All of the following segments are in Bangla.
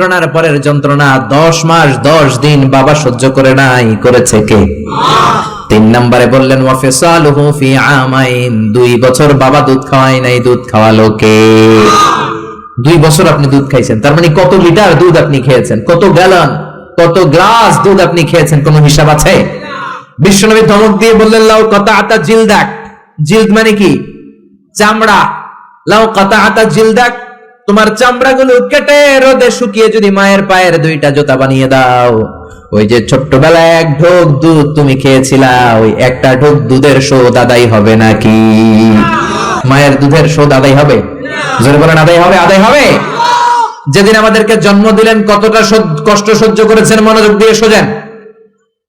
যন্ত্রণার পরের যন্ত্রণা 10 মাস 10 দিন বাবা সহ্য করে নাই, করেছে কে? 3 নম্বরে বললেন ওয়াফিসালুহু ফি আমাইন, 2 বছর বাবা দুধ খাওয়াই নাই, দুধ খাওয়ালো কে? 2 বছর আপনি দুধ খাইছেন, তার মানে কত লিটার দুধ আপনি খেয়েছেন, কত গ্যালন, কত গ্লাস দুধ আপনি খেয়েছেন, কোনো হিসাব আছে? বিশ্বনবী ধমক দিয়ে বললেন লাউ কাতাআতা জিলদাক, জিলদ মানে কি? চামড়া। লাউ কাতাআতা জিলদাক, তোমার চামড়াগুলো কেটে রোদে শুকিয়ে যদি মায়ের পায়ের 2টা জুতা বানিয়ে দাও, ওই যে ছোট্টবেলায় 1 ঢোক দুধ তুমি খেয়েছিলা, ওই একটা ঢোক দুধের শোধ আদায় হবে নাকি? মায়ের দুধের শোধ আদায় হবে? জোরে বলেন আদায় হবে? আদায় হবে। যেদিন আমাদেরকে জন্ম দিলেন কতটা কষ্ট সহ্য করেছেন, মনোযোগ দিয়ে শোনেন।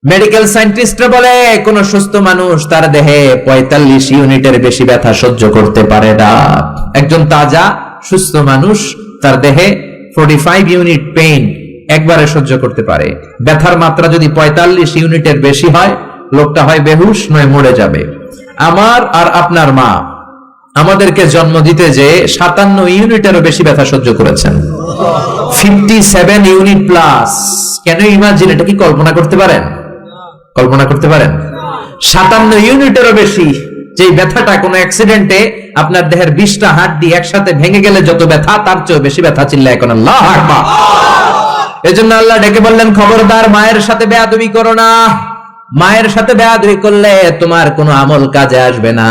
মেডিকেল সায়েন্টিস্টরা বলে কোন সুস্থ মানুষ তার দেহে 45 ইউনিটের বেশি ব্যথা সহ্য করতে পারে না। একজন তাজা সুস্থ মানুষ তার দেহে 45 ইউনিট পেইন একবারে সহ্য করতে পারে। ব্যথার মাত্রা যদি 45 ইউনিটের বেশি হয়, লোকটা হয় বেহুশ নয় মরে যাবে। আমার আর আপনার মা আমাদেরকে জন্ম দিতে যে 57 ইউনিটেরও বেশি ব্যথা সহ্য করেছেন, 57 ইউনিট প্লাস। কেন ইমাজিন, এটা কি কল্পনা করতে পারেন? কল্পনা করতে পারেন? 57 ইউনিটেরও বেশি যে ব্যথাটা কোনো অ্যাক্সিডেন্টে আপনার দেহের 20টা হাড়ি একসাথে ভেঙে গেলে যত ব্যথা, তার চেয়ে বেশি ব্যথা। চিল্লায় এখন আল্লাহু আকবার। এজন্য আল্লাহ ডেকে বললেন খবরদার মায়ের সাথে বেয়াদবি করো না। মায়ের সাথে বেয়াদবি করলে তোমার কোনো আমল কাজে আসবে না।